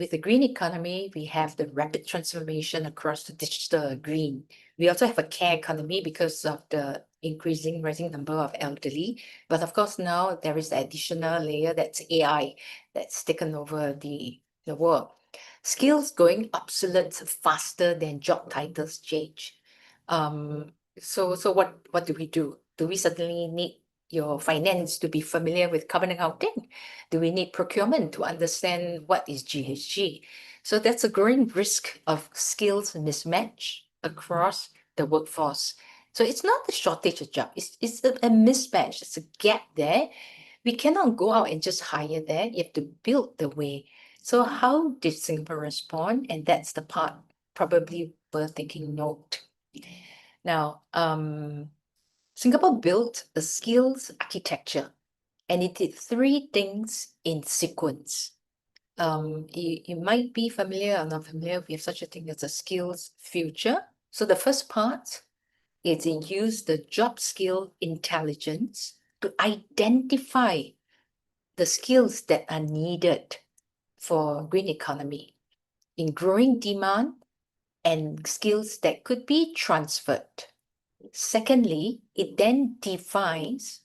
with the green economy, we have the rapid transformation across the digital green. We also have a care economy because of the rising number of elderly. But of course, now there is the additional layer that's AI that's taken over the world. Skills going obsolete faster than job titles change. So what do we do? Do we suddenly need your finance to be familiar with carbon accounting? Do we need procurement to understand what is GHG? So that's a growing risk of skills mismatch across the workforce. So it's not a shortage of job, it's a mismatch, it's a gap there. We cannot go out and just hire there. You have to build the way. So how did Singapore respond? And that's the part probably worth taking note. Now, Singapore built a skills architecture, and it did three things in sequence. You might be familiar or not familiar with such a thing as a skills future. So the first part is it used the job skill intelligence to identify the skills that are needed for green economy in growing demand and skills that could be transferred. Secondly, it then defines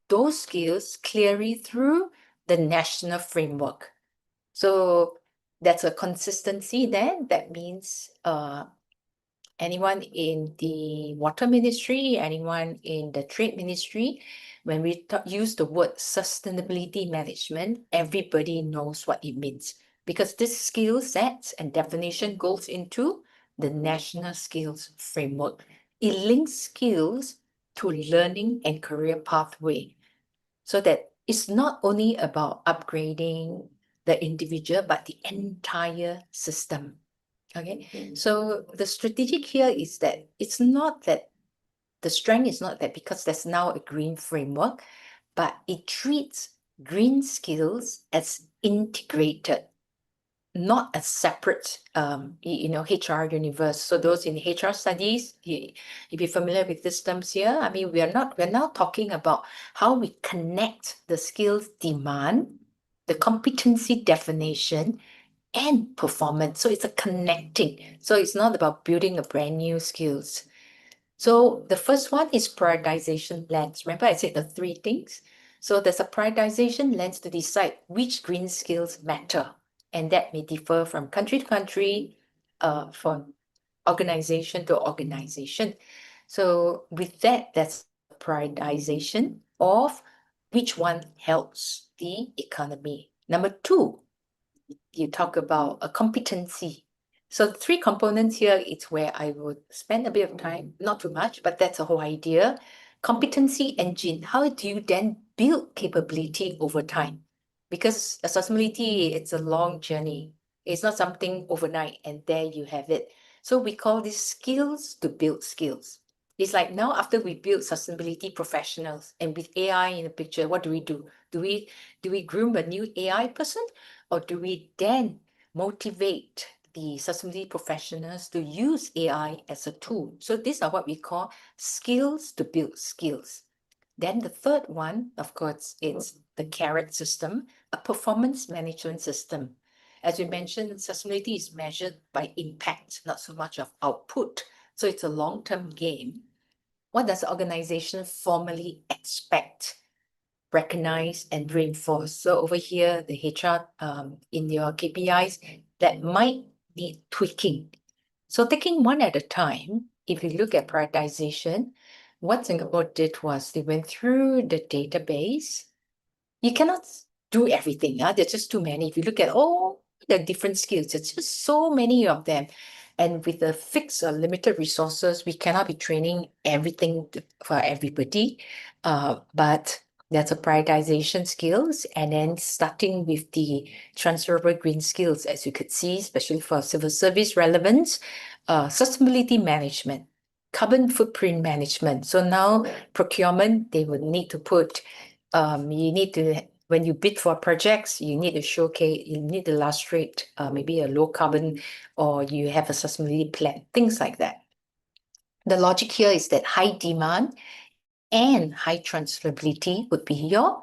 those skills clearly through the national framework. So that's a consistency then. That means anyone in the water ministry, anyone in the trade ministry, when we use the word sustainability management, everybody knows what it means because this skill sets and definition goes into the national skills framework. It links skills to learning and career pathway so that it's not only about upgrading the individual, but the entire system. Okay, so the strategic here is that it's not that the strength is not that because there's now a green framework, but it treats green skills as integrated, not as separate, HR universe. So those in HR studies, you'll be familiar with these terms here. I mean, we're now talking about how we connect the skills demand, the competency definition, and performance. So it's a connecting. So it's not about building a brand new skills. So the first one is prioritization lens. Remember I said the three things? So there's a prioritization lens to decide which green skills matter. And that may differ from country to country, from organization to organization. So with that, that's prioritization of which one helps the economy. Number two, you talk about a competency. So the three components here, it's where I would spend a bit of time, not too much, but that's the whole idea. Competency engine, how do you then build capability over time? Because accessibility, it's a long journey. It's not something overnight and there you have it. So we call this skills to build skills. It's like now after we build sustainability professionals and with AI in the picture, what do we do? Do we groom a new AI person? Or do we then motivate the sustainability professionals to use AI as a tool? So these are what we call skills to build skills. Then the third one, of course, it's the carrot system, a performance management system. As we mentioned, sustainability is measured by impact, not so much of output. So it's a long-term game. What does the organization formally expect, recognize, and reinforce? So over here, the HR in your KPIs that might need tweaking. So taking one at a time, if you look at prioritization, what Singapore did was they went through the database. You cannot do everything. There's just too many. If you look at all the different skills, it's just so many of them. And with the fixed or limited resources, we cannot be training everything for everybody. But that's a prioritization skills. And then starting with the transferable green skills, as you could see, especially for civil service relevance, sustainability management, carbon footprint management. So now procurement, they would need to put, you need to, when you bid for projects, you need to showcase, you need to illustrate maybe a low carbon or you have a sustainability plan, things like that. The logic here is that high demand and high transferability would be your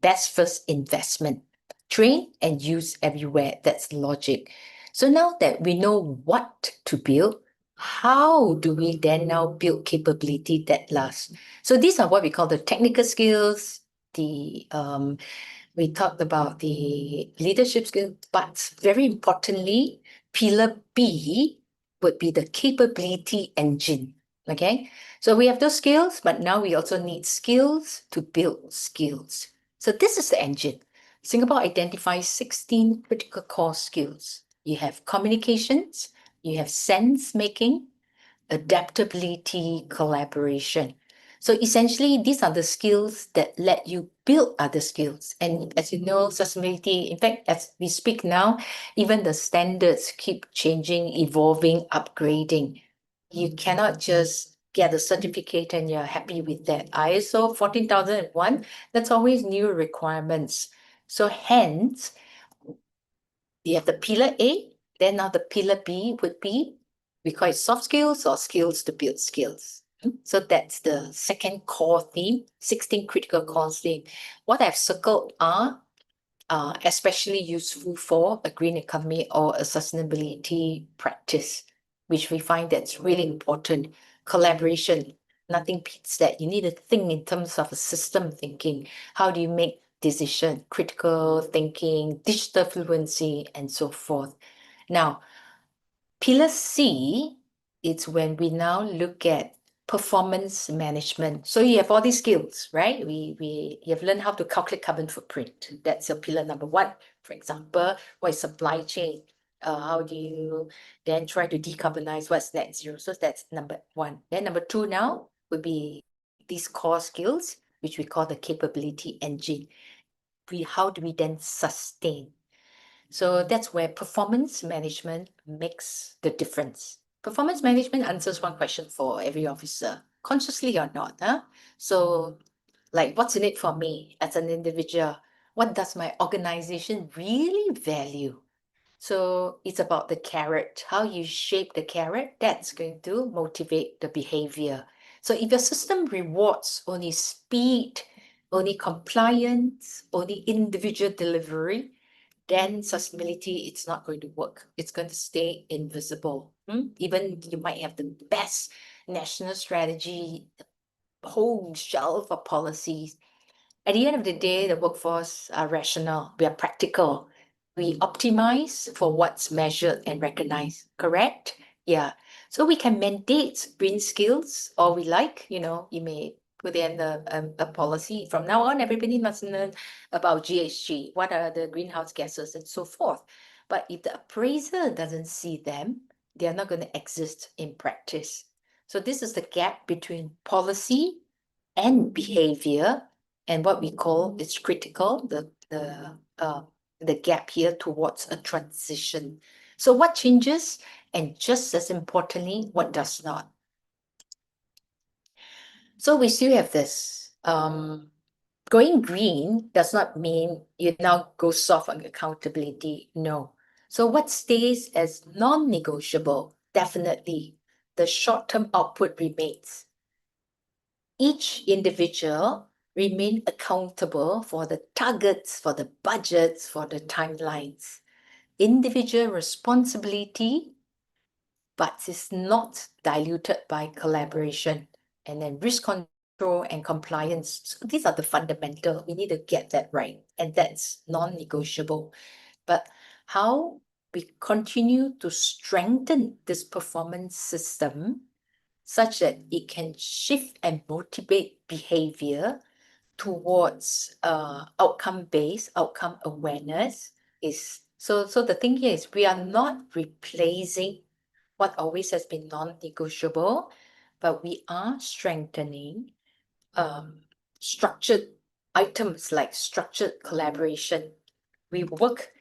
best first investment. train and use everywhere. That's logic. So now that we know what to build, how do we then now build capability that lasts? So these are what we call the technical skills, the we talked about the leadership skills, but very importantly, pillar B would be the capability engine. Okay, so we have those skills, but now we also need skills to build skills. So this is the engine. Singapore identifies 16 critical core skills. You have communications, you have sense making, adaptability, collaboration. So essentially, these are the skills that let you build other skills. And as you know, sustainability, in fact, as we speak now, even the standards keep changing, evolving, upgrading. You cannot just get a certificate and you're happy with that. ISO 14001, that's always new requirements. So hence, you have the pillar A, then now the pillar B would be, we call it soft skills or skills to build skills. So that's the second core theme, 16 critical core theme. What I've circled are especially useful for a green economy or a sustainability practice, which we find that's really important. Collaboration, nothing beats that. You need to think in terms of a system thinking. How do you make decision, critical thinking, digital fluency, and so forth. Now, pillar C, it's when we now look at performance management. So you have all these skills, right? You have learned how to calculate carbon footprint. That's your pillar number one. For example, what is supply chain? How do you then try to decarbonize? What's net zero? So that's number one. Then number two now would be these core skills, which we call the capability engine. How do we then sustain? So that's where performance management makes the difference. Performance management answers one question for every officer, consciously or not. So, like, what's in it for me as an individual? What does my organization really value? So it's about the carrot, how you shape the carrot, that's going to motivate the behavior. So if your system rewards only speed, only compliance, only individual delivery, then sustainability, it's not going to work. It's going to stay invisible. Even you might have the best national strategy, whole shelf of policies. At the end of the day, the workforce are rational. We are practical. We optimize for what's measured and recognized. Correct? Yeah. So we can mandate green skills or we like, you may put in a policy. From now on, everybody must learn about GHG, what are the greenhouse gases and so forth. But if the appraiser doesn't see them, they are not going to exist in practice. So this is the gap between policy and behavior, and what we call is critical, the gap here towards a transition. So what changes, and just as importantly, what does not? So we still have this. Going green does not mean you now go soft on accountability. No. So what stays as non-negotiable? Definitely, the short-term output remains. Each individual remain accountable for the targets, for the budgets, for the timelines. Individual responsibility, but is not diluted by collaboration. And then risk control and compliance. So these are the fundamental. We need to get that right. And that's non-negotiable. But how we continue to strengthen this performance system such that it can shift and motivate behavior towards outcome-based, outcome awareness is so the thing here is we are not replacing what always has been non-negotiable, but we are strengthening structured items like structured collaboration. We work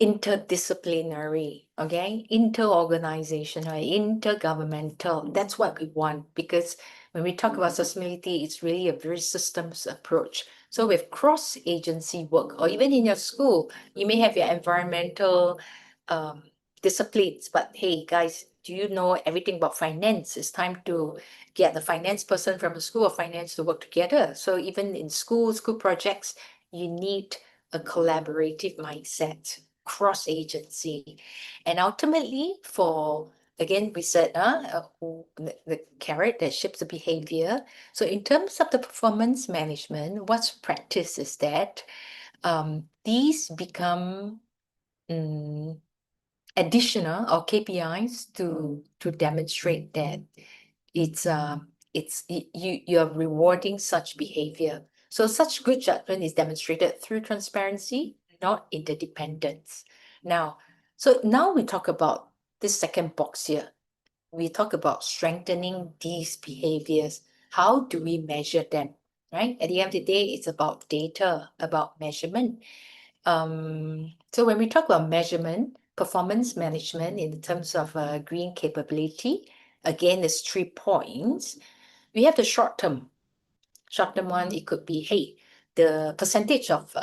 interdisciplinary, okay, interorganizational, intergovernmental. That's what we want, because when we talk about sustainability, it's really a very systems approach. So with cross-agency work, or even in your school, you may have your environmental disciplines, but hey guys, do you know everything about finance? It's time to get the finance person from the School of Finance to work together. So even in school projects, you need a collaborative mindset, cross-agency. And ultimately, again, we said the carrot that shapes the behavior. So in terms of the performance management, what's practiced is that these become additional or KPIs to demonstrate that you're rewarding such behavior. So such good judgment is demonstrated through transparency, not interdependence. Now we talk about this second box here. We talk about strengthening these behaviors. How do we measure them? Right? At the end of the day, it's about data, about measurement. So when we talk about measurement, performance management in terms of green capability, again, there's 3 points. We have the short term. Short term one, it could be, hey, the percentage of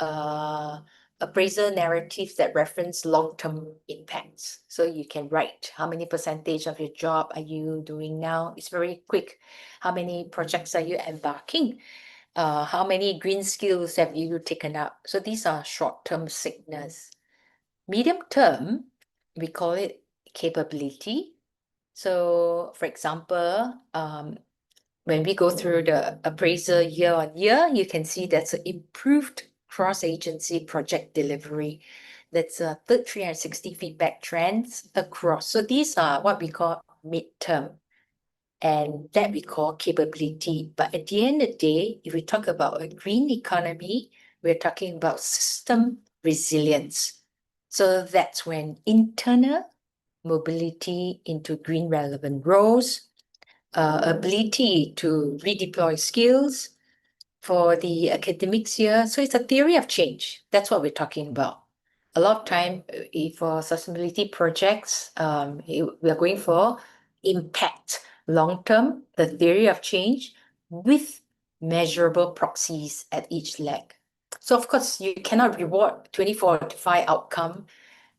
appraisal narratives that reference long-term impacts. So you can write how many percentage of your job are you doing now? It's very quick. How many projects are you embarking? How many green skills have you taken up? So these are short-term signals. Medium term, we call it capability. So for example, when we go through the appraisal year on year, you can see that's an improved cross-agency project delivery. That's a 360 feedback trends across. So these are what we call midterm, and that we call capability. But at the end of the day, if we talk about a green economy, we're talking about system resilience. So that's when internal mobility into green relevant roles, ability to redeploy skills for the academics year. So it's a theory of change. That's what we're talking about. A lot of time for sustainability projects, we are going for impact long-term, the theory of change with measurable proxies at each leg. So of course, you cannot reward 2045 outcome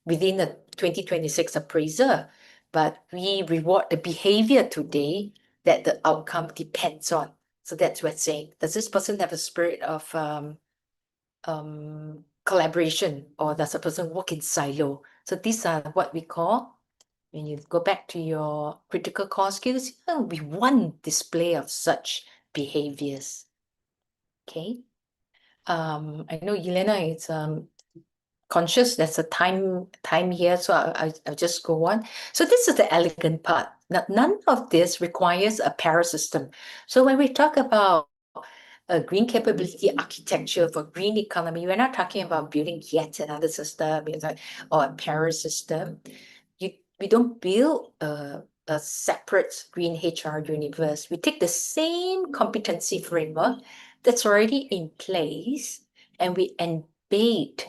within the 2026 appraiser, but we reward the behavior today that the outcome depends on. So that's what we're saying. Does this person have a spirit of collaboration, or does a person work in silo? So these are what we call, when you go back to your critical core skills, we want display of such behaviors. Okay. I know Elena is conscious there's a time here, so I'll just go on. So this is the elegant part. Now, none of this requires a parasystem. So when we talk about a green capability architecture for green economy, we're not talking about building yet another system or a parasystem. We don't build a separate green HR universe. We take the same competency framework that's already in place, and we embed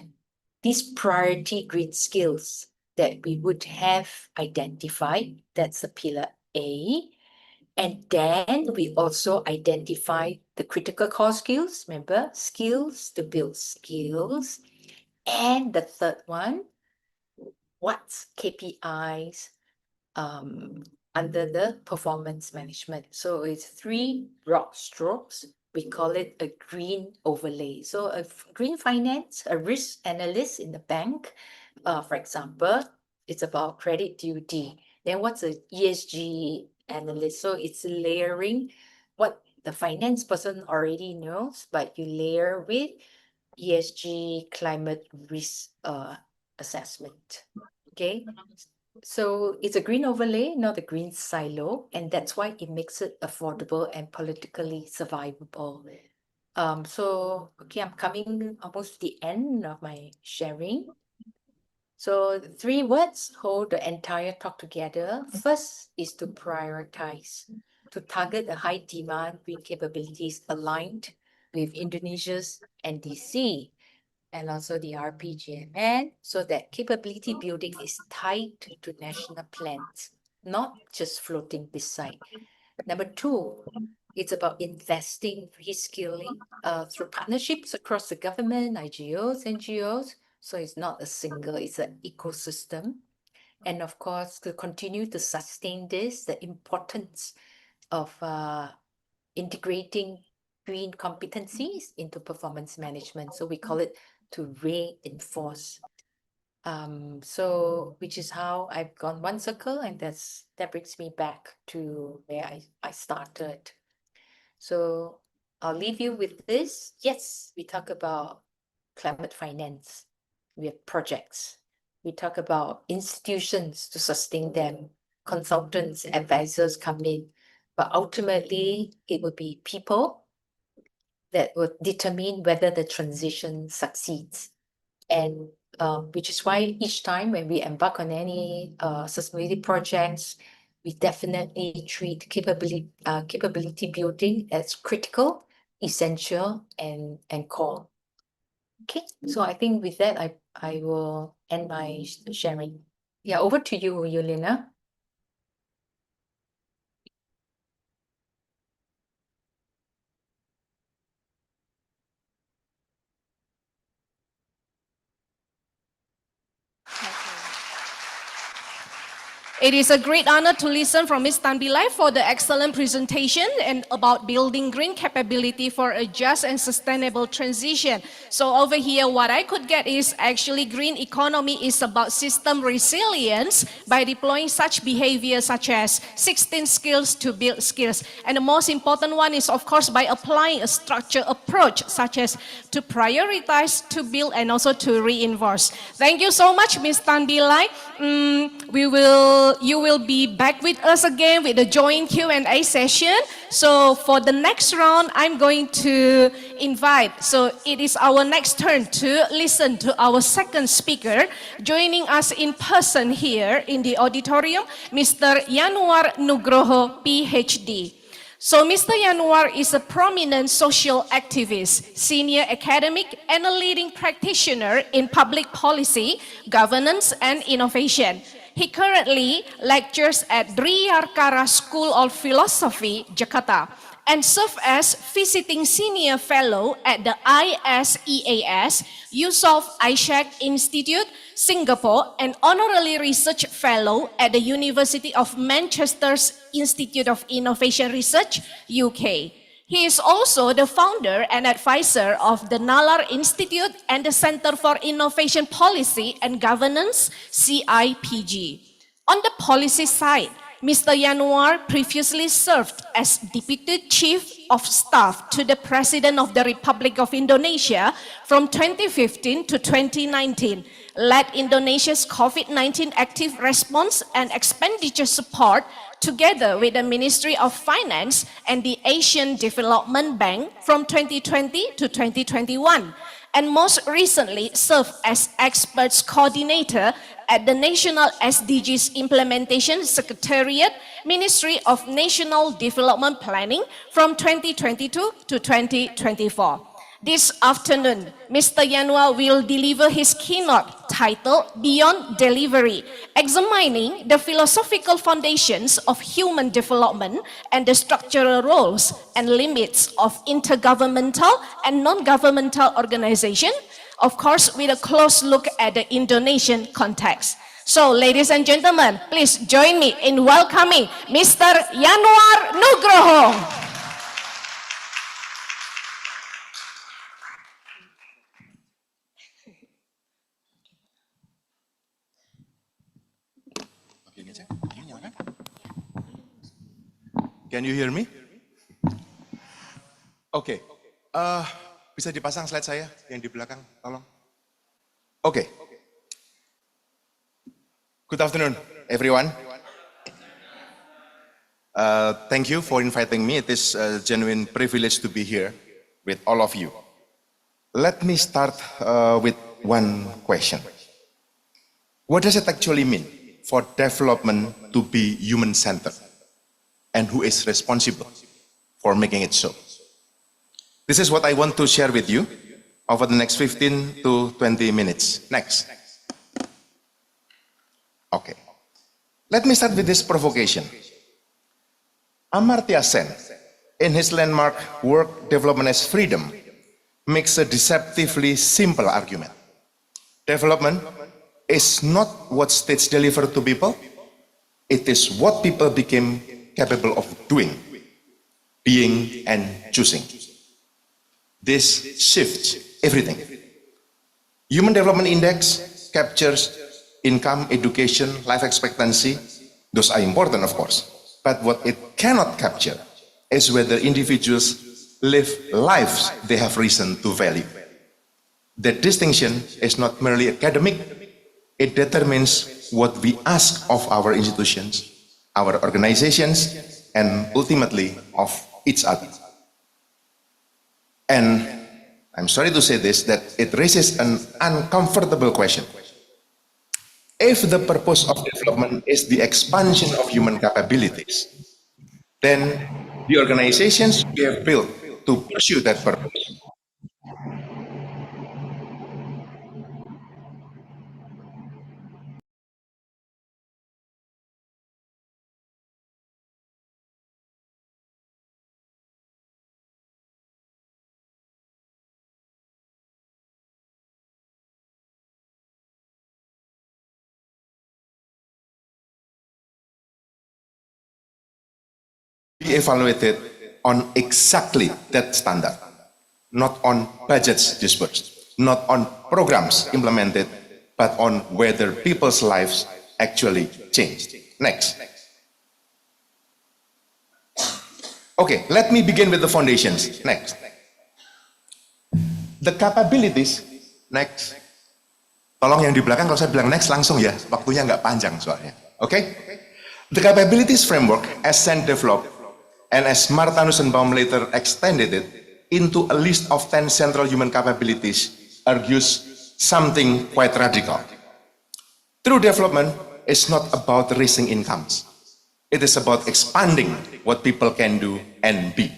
these priority green skills that we would have identified. That's the pillar A. And then we also identify the critical core skills. Remember, skills to build skills. And the third one, what's KPIs under the performance management. So it's 3 broad strokes. We call it a green overlay. So a green finance, a risk analyst in the bank, for example, it's about credit duty. Then what's a ESG analyst? So it's layering what the finance person already knows, but you layer with ESG climate risk assessment. Okay. So it's a green overlay, not a green silo, and that's why it makes it affordable and politically survivable. Okay, I'm coming almost to the end of my sharing. So 3 words hold the entire talk together. First is to prioritize, to target the high demand green capabilities aligned with Indonesia's NDC and also the RPGMN, so that capability building is tied to national plans, not just floating beside. Number 2, it's about investing, reskilling through partnerships across the government, IGOs, NGOs. So it's not a single, it's an ecosystem. And of course, to continue to sustain this, the importance of integrating green competencies into performance management. So we call it to reinforce. So which is how I've gone one circle, and that brings me back to where I started. So I'll leave you with this. Yes, we talk about climate finance. We have projects. We talk about institutions to sustain them. Consultants, advisors come in. But ultimately, it would be people that would determine whether the transition succeeds. And which is why each time when we embark on any sustainability projects, we definitely treat capability building as critical, essential, and core. Okay, so I think with that, I will end my sharing. Yeah, over to you, Yulina. It is a great honor to listen from Ms. Tan Bilai for the excellent presentation and about building green capability for a just and sustainable transition. So over here, what I could get is actually green economy is about system resilience by deploying such behaviors such as 16 skills to build skills. And the most important one is, of course, by applying a structured approach such as to prioritize, to build, and also to reinforce. Thank you so much, Ms. Tan Bilai. You will be back with us again with the joint Q&A session. So for the next round, I'm going to invite, so it is our next turn to listen to our second speaker, joining us in person here in the auditorium, Mr. Yanuar Nugroho, PhD. So Mr. Yanuar is a prominent social activist, senior academic, and a leading practitioner in public policy, governance, and innovation. He currently lectures at Dri Yarkara School of Philosophy, Jakarta, and serves as visiting senior fellow at the ICHDSF Yusof Ishak Institute, Singapore, and honorary research fellow at the University of Manchester's Institute of Innovation Research, UK. He is also the founder and advisor of the Nalar Institute and the Center for Innovation Policy and Governance, CIPG. On the policy side, Mr. Yanuar previously served as Deputy Chief of Staff to the President of the Republic of Indonesia from 2015 to 2019, led Indonesia's COVID-19 active response and expenditure support together with the Ministry of Finance and the Asian Development Bank from 2020 to 2021, and most recently served as experts coordinator at the National SDGs Implementation Secretariat, Ministry of National Development Planning from 2022 to 2024. This afternoon, Mr. Yanuar will deliver his keynote titled Beyond Delivery, examining the philosophical foundations of human development and the structural roles and limits of intergovernmental and non-governmental organizations, of course, with a close look at the Indonesian context. So, ladies and gentlemen, please join me in welcoming Mr. Yanuar Nugroho. Can you hear me? Oke. Bisa dipasang slide saya yang di belakang, tolong. Oke. Good afternoon, everyone. Thank you for inviting me. It is a genuine privilege to be here with all of you. Let me start with one question. What does it actually mean for development to be human-centered? And who is responsible for making it so? This is what I want to share with you over the next 15 to 20 minutes. Next. Okay. Let me start with this provocation. Amartya Sen, in his landmark work Development as Freedom, makes a deceptively simple argument. Development is not what states deliver to people, it is what people became capable of doing, being, and choosing. This shifts everything. Human Development Index captures income, education, life expectancy. Those are important, of course. But what it cannot capture is whether individuals live lives they have reason to value. That distinction is not merely academic. It determines what we ask of our institutions, our organizations, and ultimately of each other. And I'm sorry to say this, that it raises an uncomfortable question. If the purpose of development is the expansion of human capabilities, then the organizations we have built to pursue that purpose be evaluated on exactly that standard, not on budgets disbursed, not on programs implemented, but on whether people's lives actually changed. Next. Okay, let me begin with the foundations. Next. The capabilities. Next. Tolong yang di belakang kalau saya bilang next langsung ya, waktunya nggak panjang soalnya. Okay? The capabilities framework as Sen developed and as Martha Nussbaum later extended it into a list of 10 central human capabilities argues something quite radical. True development is not about raising incomes. It is about expanding what people can do and be.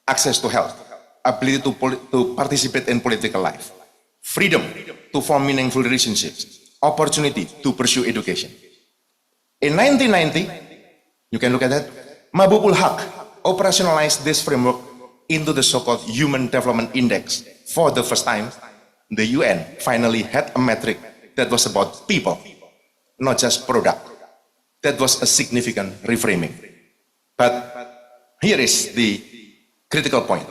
Access to health, ability to participate in political life, freedom to form meaningful relationships, opportunity to pursue education. In 1990, you can look at that, Mahbubul Haq operationalized this framework into the so-called Human Development Index. For the first time, the UN finally had a metric that was about people, not just product. That was a significant reframing. But here is the critical point,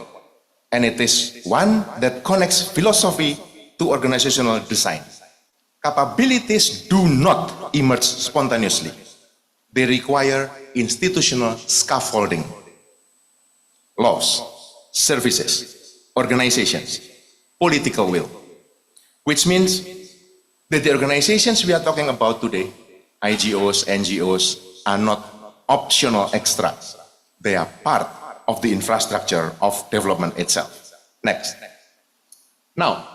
and it is one that connects philosophy to organizational design. Capabilities do not emerge spontaneously. They require institutional scaffolding. Laws, services, organizations, political will. Which means that the organizations we are talking about today, IGOs, NGOs, are not optional extras. They are part of the infrastructure of development itself. Next. Now,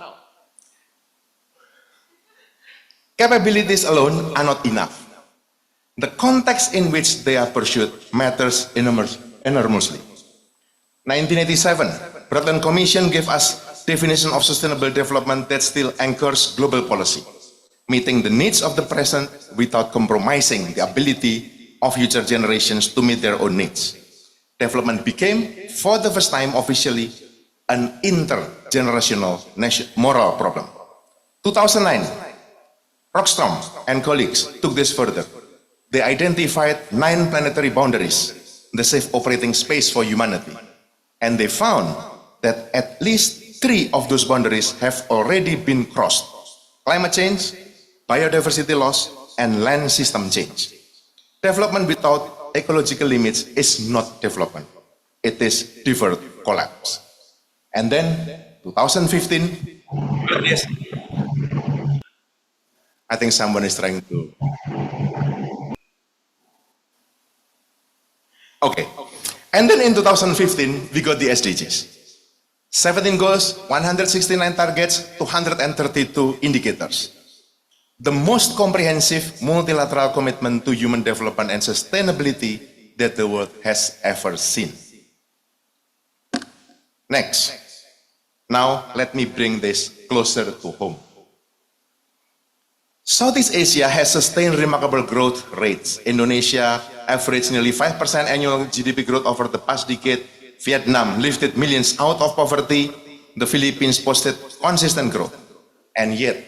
capabilities alone are not enough. The context in which they are pursued matters enormously. 1987, Brundtland Commission gave us definition of sustainable development that still anchors global policy, meeting the needs of the present without compromising the ability of future generations to meet their own needs. Development became, for the first time officially, an intergenerational moral problem. 2009, Rockstrom and colleagues took this further. They identified 9 planetary boundaries, the safe operating space for humanity. And they found that at least 3 of those boundaries have already been crossed. Climate change, biodiversity loss, and land system change. Development without ecological limits is not development. It is deferred collapse. And then 2015, yes. I think someone is trying to. Okay. And then in 2015, we got the SDGs. 17 goals, 169 targets, 232 indicators. The most comprehensive multilateral commitment to human development and sustainability that the world has ever seen. Next. Now, let me bring this closer to home. Southeast Asia has sustained remarkable growth rates. Indonesia averaged nearly 5% annual GDP growth over the past decade. Vietnam lifted millions out of poverty. The Philippines posted consistent growth. And yet,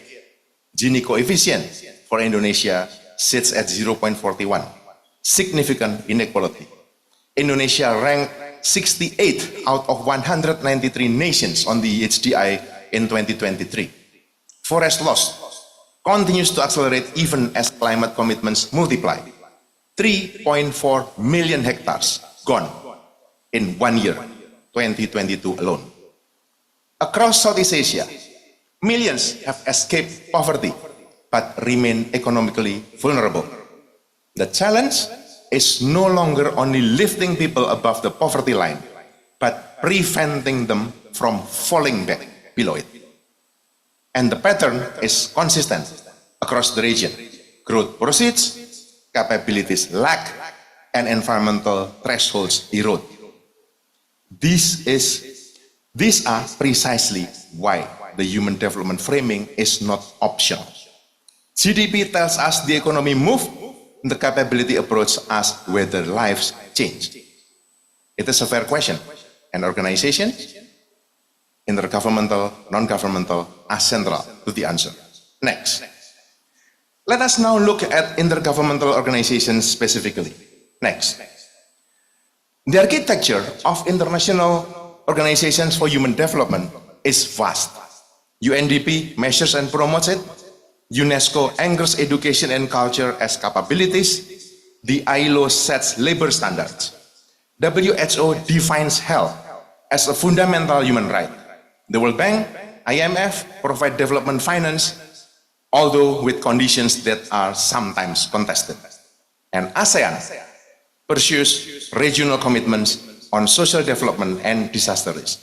Gini coefficient for Indonesia sits at 0.41. Significant inequality. Indonesia ranked 68 out of 193 nations on the ICHDI in 2023. Forest loss continues to accelerate even as climate commitments multiply. 3.4 million hectares gone in 1 year, 2022 alone. Across Southeast Asia, millions have escaped poverty but remain economically vulnerable. The challenge is no longer only lifting people above the poverty line, but preventing them from falling back below it. And the pattern is consistent across the region. Growth proceeds, capabilities lack, and environmental thresholds erode. These are precisely why the human development framing is not optional. GDP tells us the economy moves, the capability approach asks whether lives change. It is a fair question, and organizations, intergovernmental, non-governmental, are central to the answer. Next. Let us now look at intergovernmental organizations specifically. Next. The architecture of international organizations for human development is vast. UNDP measures and promotes it. UNESCO anchors education and culture as capabilities. The ILO sets labor standards. WHO defines health as a fundamental human right. The World Bank, IMF provide development finance, although with conditions that are sometimes contested. And ASEAN pursues regional commitments on social development and disaster risk.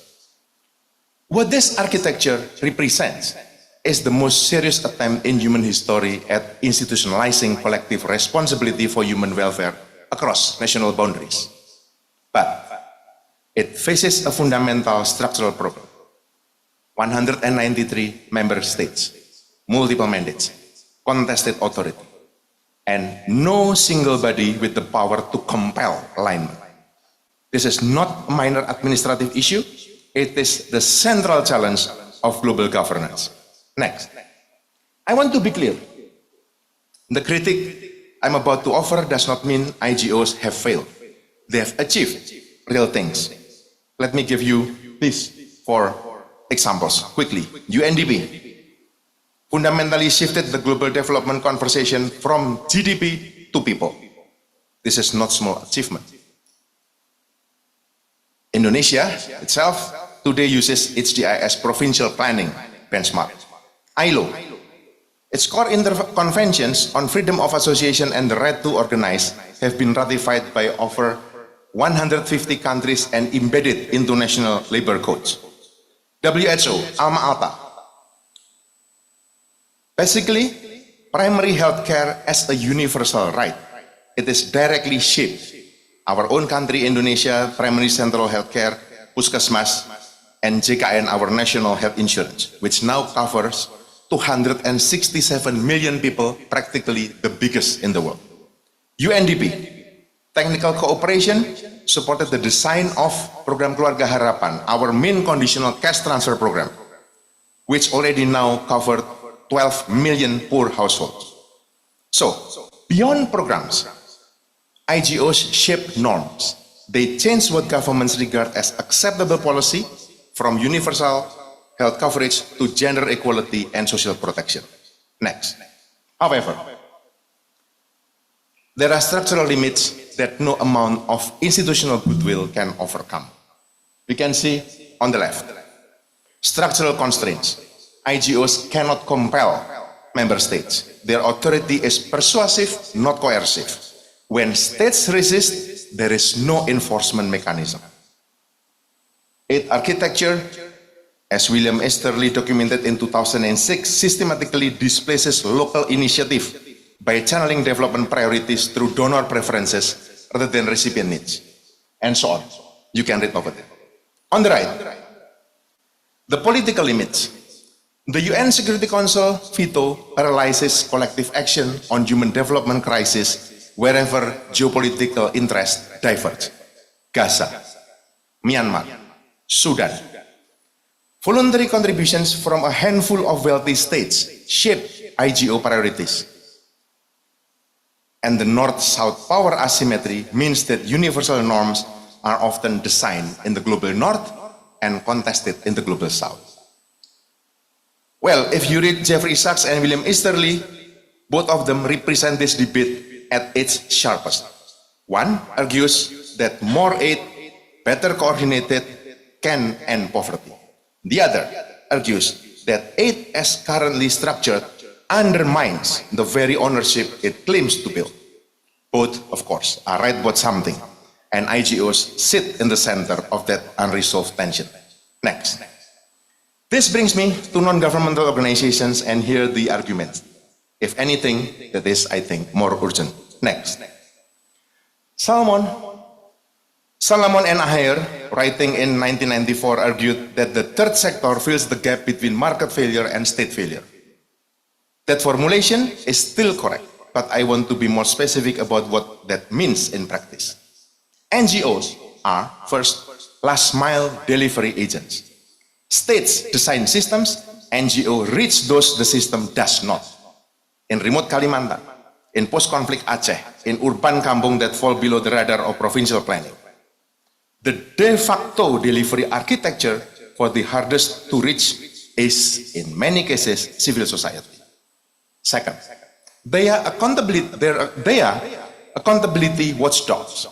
What this architecture represents is the most serious attempt in human history at institutionalizing collective responsibility for human welfare across national boundaries. But it faces a fundamental structural problem. 193 member states, multiple mandates, contested authority, and no single body with the power to compel alignment. This is not a minor administrative issue, it is the central challenge of global governance. Next, I want to be clear. The critique I'm about to offer does not mean IGOs have failed. They have achieved real things. Let me give you this for examples quickly. UNDP fundamentally shifted the global development conversation from GDP to people. This is not small achievement. Indonesia itself today uses ICHDSF provincial planning benchmark. ILO, its core conventions on freedom of association and the right to organize have been ratified by over 150 countries and embedded into national labor codes. WHO, Alma Ata. Basically, primary health care as a universal right. It is directly shaped. Our own country, Indonesia, primary central health care, Puskesmas, and JKN, our national health insurance, which now covers 267 million people, practically the biggest in the world. UNDP, technical cooperation, supported the design of program Keluarga Harapan, our main conditional cash transfer program, which already now covered 12 million poor households. So, beyond programs, IGOs shape norms. They change what governments regard as acceptable policy, from universal health coverage to gender equality and social protection. Next. However, there are structural limits that no amount of institutional goodwill can overcome. We can see on the left, structural constraints. IGOs cannot compel member states. Their authority is persuasive, not coercive. When states resist, there is no enforcement mechanism. Its architecture, as William Easterly documented in 2006, systematically displaces local initiative by channeling development priorities through donor preferences rather than recipient needs, and so on. You can read over there. On the right, the political limits. The UN Security Council veto paralyzes collective action on human development crisis wherever geopolitical interests diverge. Gaza, Myanmar, Sudan. Voluntary contributions from a handful of wealthy states shape IGO priorities. And the North-South power asymmetry means that universal norms are often designed in the global North and contested in the global South. Well, if you read Jeffrey Sachs and William Easterly, both of them represent this debate at its sharpest. One argues that more aid, better coordinated, can end poverty. The other argues that aid as currently structured undermines the very ownership it claims to build. Both, of course, are right about something, and IGOs sit in the center of that unresolved tension. Next. This brings me to non-governmental organizations, and here the arguments. If anything, that is, I think, more urgent. Next. Salomon and Ayer, writing in 1994, argued that the third sector fills the gap between market failure and state failure. That formulation is still correct, but I want to be more specific about what that means in practice. NGOs are, first, last-mile delivery agents. States design systems, NGO reach those the system does not. In remote Kalimantan, in post-conflict Aceh, in urban kampung that fall below the radar of provincial planning. The de facto delivery architecture for the hardest to reach is, in many cases, civil society. Second, they are accountability watchdogs.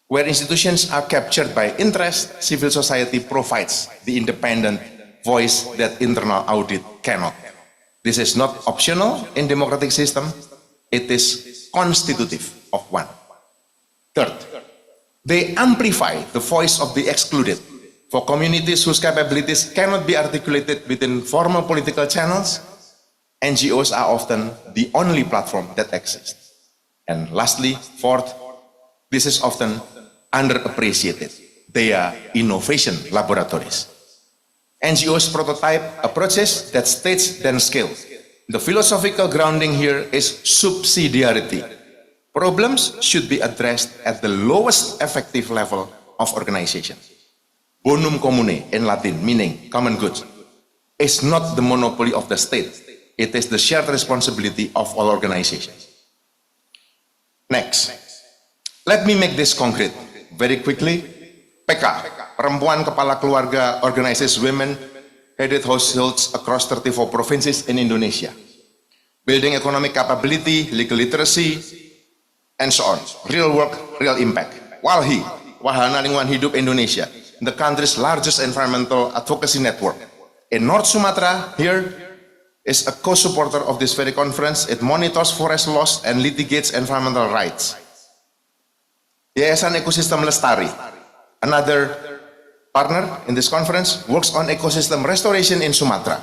Where institutions are captured by interest, civil society provides the independent voice that internal audit cannot. This is not optional in democratic system, it is constitutive of one. Third, they amplify the voice of the excluded. For communities whose capabilities cannot be articulated within formal political channels, NGOs are often the only platform that exists. And lastly, fourth, this is often underappreciated. They are innovation laboratories. NGOs prototype approaches that states then scale. The philosophical grounding here is subsidiarity. Problems should be addressed at the lowest effective level of organization. Bonum commune in Latin, meaning common good, is not the monopoly of the state. It is the shared responsibility of all organizations. Next, let me make this concrete. Very quickly, PK, Perempuan Kepala Keluarga, organizes women-headed households across 34 provinces in Indonesia. Building economic capability, legal literacy, and so on. Real work, real impact. Walhi, Wahana Lingkungan Hidup Indonesia, the country's largest environmental advocacy network. In North Sumatra, here, is a co-supporter of this very conference. It monitors forest loss and litigates environmental rights. Yayasan Ekosistem Lestari, another partner in this conference, works on ecosystem restoration in Sumatra.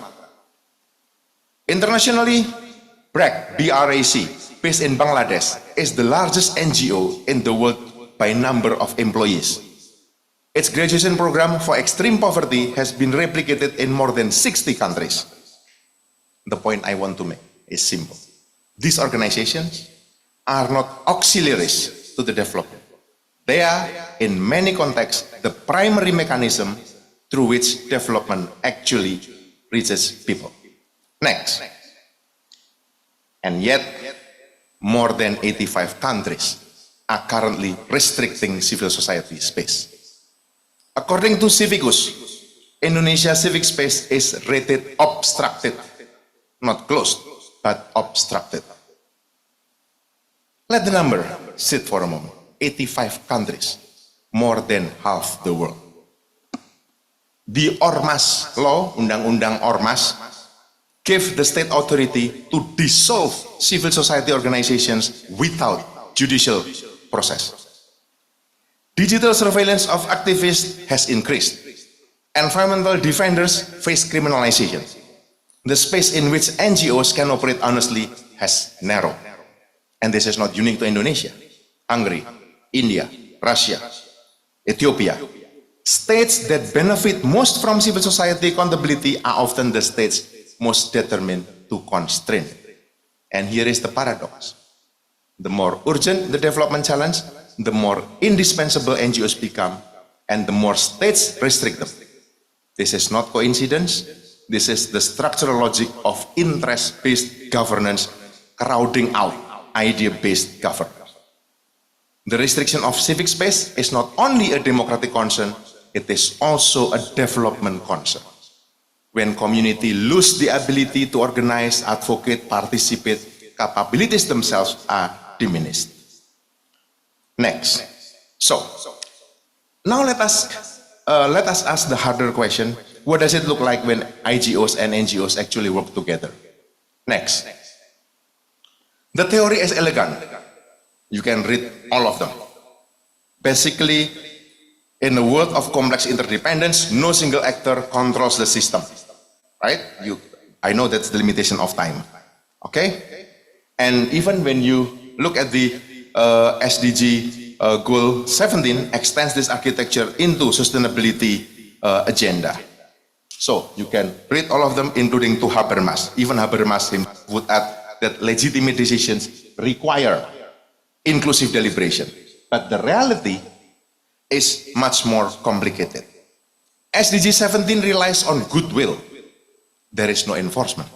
Internationally, BRAC, B-R-A-C, based in Bangladesh, is the largest NGO in the world by number of employees. Its graduation program for extreme poverty has been replicated in more than 60 countries. The point I want to make is simple. These organizations are not auxiliaries to the development. They are, in many contexts, the primary mechanism through which development actually reaches people. Next. And yet, more than 85 countries are currently restricting civil society space. According to Civicus, Indonesia's civic space is rated obstructed. Not closed, but obstructed. Let the number sit for a moment. 85 countries, more than half the world. The Ormas law, Undang-Undang Ormas, gave the state authority to dissolve civil society organizations without judicial process. Digital surveillance of activists has increased. Environmental defenders face criminalization. The space in which NGOs can operate honestly has narrowed. And this is not unique to Indonesia. Hungary, India, Russia, Ethiopia. States that benefit most from civil society accountability are often the states most determined to constrain. And here is the paradox. The more urgent the development challenge, the more indispensable NGOs become, and the more states restrict them. This is not coincidence. This is the structural logic of interest-based governance crowding out idea-based governance. The restriction of civic space is not only a democratic concern, it is also a development concern. When community lose the ability to organize, advocate, participate, capabilities themselves are diminished. Next. So, now let us ask the harder question. What does it look like when IGOs and NGOs actually work together? Next. The theory is elegant. You can read all of them. Basically, in a world of complex interdependence, no single actor controls the system. Right? I know that's the limitation of time. Okay? And even when you look at the SDG goal 17 extends this architecture into sustainability agenda. So you can read all of them, including to Habermas. Even Habermas himself would add that legitimate decisions require inclusive deliberation. But the reality is much more complicated. SDG 17 relies on goodwill. There is no enforcement.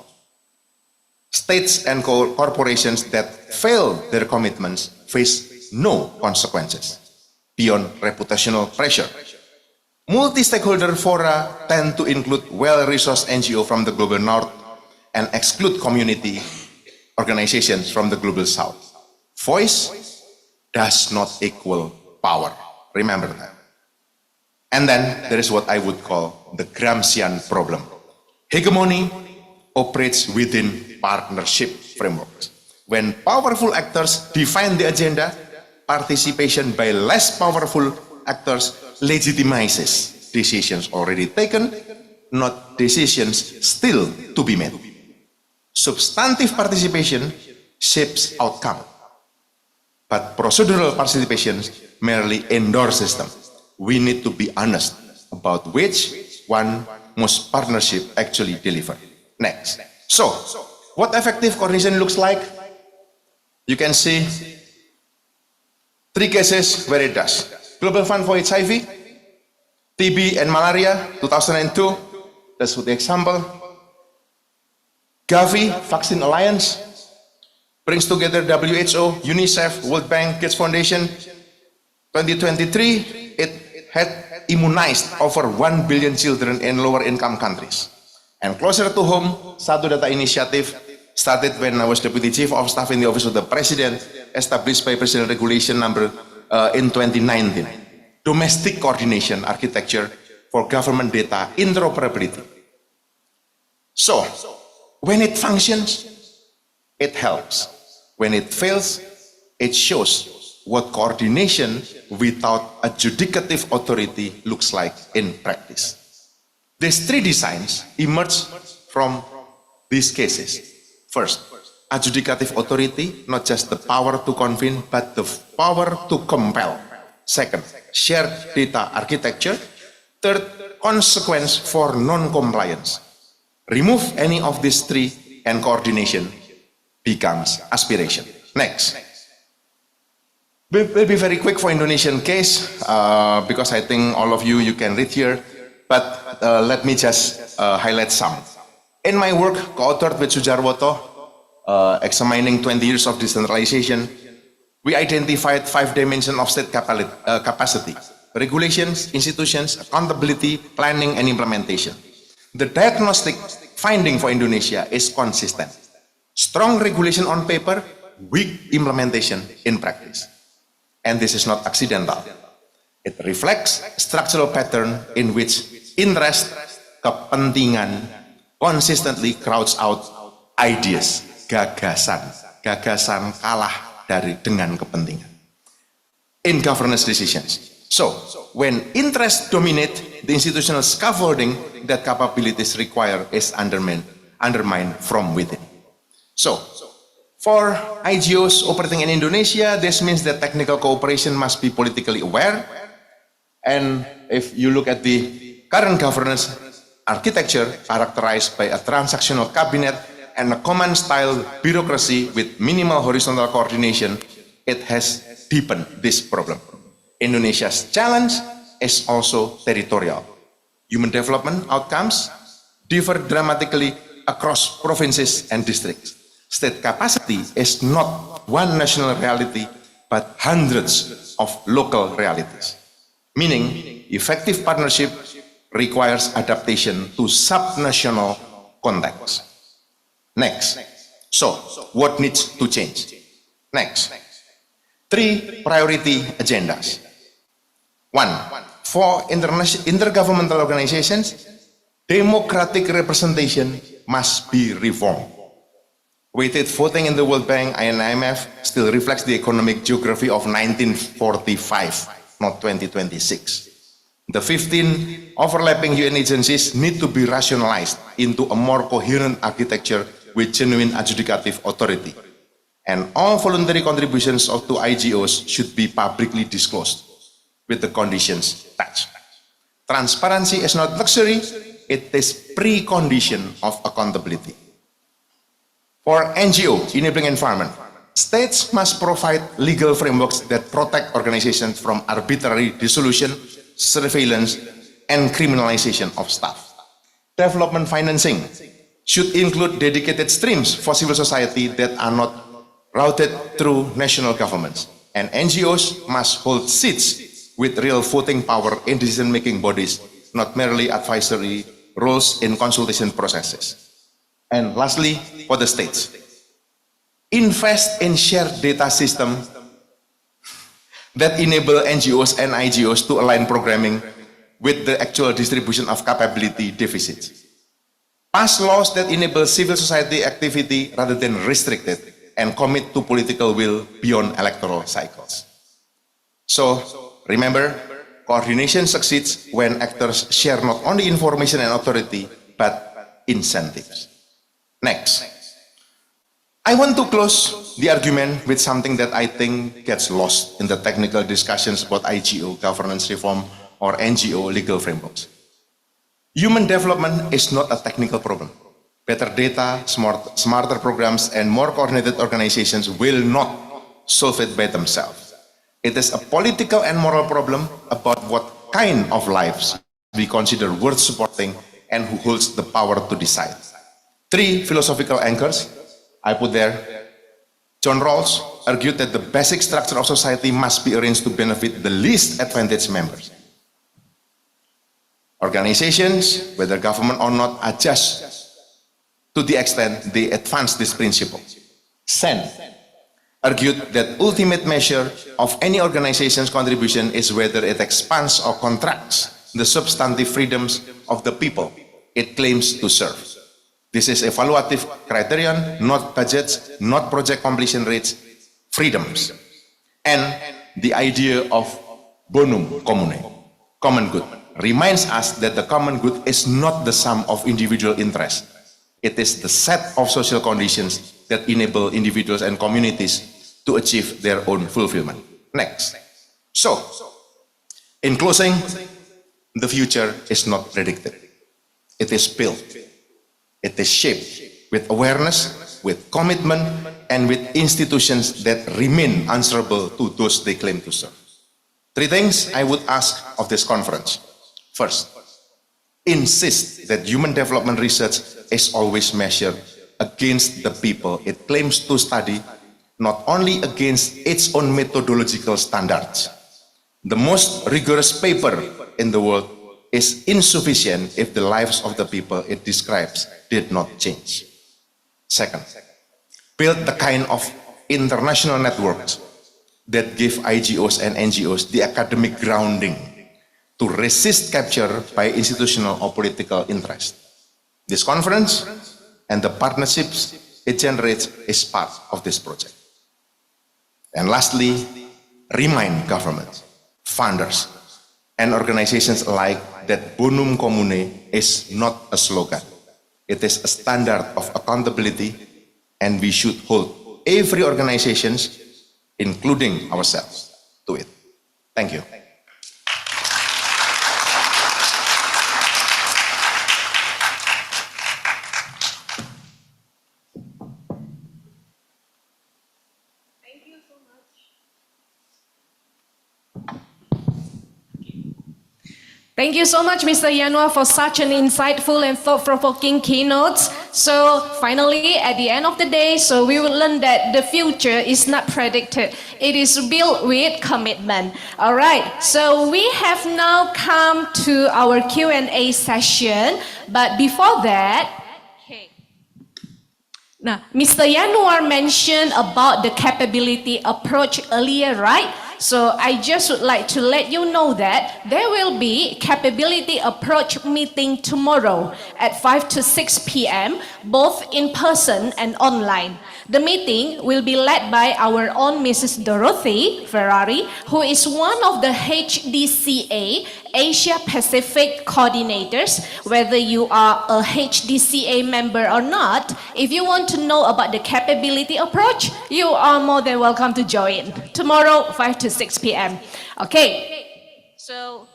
States and corporations that fail their commitments face no consequences beyond reputational pressure. Multi-stakeholder fora tend to include well-resourced NGO from the global north and exclude community organizations from the global south. Voice does not equal power. Remember that. And then there is what I would call the Gramscian problem. Hegemony operates within partnership frameworks. When powerful actors define the agenda, participation by less powerful actors legitimizes decisions already taken, not decisions still to be made. Substantive participation shapes outcome, but procedural participation merely endorses them. We need to be honest about which one most partnership actually deliver. Next. So, what effective coordination looks like? You can see 3 cases where it does. Global Fund for HIV, TB and malaria, 2002, that's the example. Gavi, Vaccine Alliance, brings together WHO, UNICEF, World Bank, Gates Foundation. 2023, it had immunized over 1 billion children in lower income countries. And closer to home, Satu Data Initiative started when I was Deputy Chief of Staff in the Office of the President, established by President Regulation number in 2019. Domestic coordination architecture for government data interoperability. So, when it functions, it helps. When it fails, it shows what coordination without adjudicative authority looks like in practice. These 3 designs emerge from these cases. First, adjudicative authority, not just the power to convene, but the power to compel. Second, shared data architecture. Third, consequence for non-compliance. Remove any of these 3 and coordination becomes aspiration. Next. We'll be very quick for Indonesian case because I think all of you can read here, but let me just highlight some. In my work, co-authored with Sujarwoto, examining 20 years of decentralization, we identified 5 dimensions of state capacity: regulations, institutions, accountability, planning, and implementation. The diagnostic finding for Indonesia is consistent. Strong regulation on paper, weak implementation in practice. And this is not accidental. It reflects a structural pattern in which interest, kepentingan, consistently crowds out ideas, gagasan kalah dengan kepentingan in governance decisions. So, when interest dominate, the institutional scaffolding that capabilities require is undermined from within. So, for IGOs operating in Indonesia, this means that technical cooperation must be politically aware. And if you look at the current governance architecture characterized by a transactional cabinet and a command-style bureaucracy with minimal horizontal coordination, it has deepened this problem. Indonesia's challenge is also territorial. Human development outcomes differ dramatically across provinces and districts. State capacity is not one national reality, but hundreds of local realities. Meaning, effective partnership requires adaptation to subnational context. Next, so what needs to change? Next, 3 priority agendas. 1, for intergovernmental organizations, democratic representation must be reformed. Weighted voting in the World Bank and IMF still reflects the economic geography of 1945, not 2026. The 15 overlapping UN agencies need to be rationalized into a more coherent architecture with genuine adjudicative authority. And all voluntary contributions to IGOs should be publicly disclosed with the conditions attached. Transparency is not luxury, it is precondition of accountability. For NGO enabling environment, states must provide legal frameworks that protect organizations from arbitrary dissolution, surveillance, and criminalization of staff. Development financing should include dedicated streams for civil society that are not routed through national governments. And NGOs must hold seats with real voting power in decision-making bodies, not merely advisory roles in consultation processes. And lastly, for the states, invest in shared data systems that enable NGOs and IGOs to align programming with the actual distribution of capability deficits. Pass laws that enable civil society activity rather than restrict it, and commit to political will beyond electoral cycles. So, remember, coordination succeeds when actors share not only information and authority, but incentives. Next, I want to close the argument with something that I think gets lost in the technical discussions about IGO governance reform or NGO legal frameworks. Human development is not a technical problem. Better data, smarter programs, and more coordinated organizations will not solve it by themselves. It is a political and moral problem about what kind of lives we consider worth supporting and who holds the power to decide. 3 philosophical anchors I put there. John Rawls argued that the basic structure of society must be arranged to benefit the least advantaged members. Organizations, whether government or not, adjust to the extent they advance this principle. Sen argued that ultimate measure of any organization's contribution is whether it expands or contracts the substantive freedoms of the people it claims to serve. This is evaluative criterion, not budgets, not project completion rates, freedoms. And the idea of bonum commune, common good, reminds us that the common good is not the sum of individual interests. It is the set of social conditions that enable individuals and communities to achieve their own fulfillment. Next. So, in closing, the future is not predicted. It is built. It is shaped with awareness, with commitment, and with institutions that remain answerable to those they claim to serve. 3 things I would ask of this conference. First, insist that human development research is always measured against the people it claims to study, not only against its own methodological standards. The most rigorous paper in the world is insufficient if the lives of the people it describes did not change. Second, build the kind of international networks that give IGOs and NGOs the academic grounding to resist capture by institutional or political interest. This conference and the partnerships it generates is part of this project. And lastly, remind governments, funders, and organizations alike that bonum commune is not a slogan. It is a standard of accountability, and we should hold every organization, including ourselves, to it. Thank you. Thank you so much, Mr. Yanwa, for such an insightful and thought-provoking keynote. So finally, at the end of the day, so we will learn that the future is not predicted. It is built with commitment. All right. So we have now come to our Q&A session. But before that, now, Mr. Yanuar mentioned about the capability approach earlier, right? So I just would like to let you know that there will be capability approach meeting tomorrow at 5 to 6 p.m., both in person and online. The meeting will be led by our own Mrs. Dorothy Ferrari, who is one of the HDCA Asia Pacific coordinators. Whether you are a HDCA member or not, if you want to know about the capability approach, you are more than welcome to join. Tomorrow, 5 to 6 p.m. Okay, so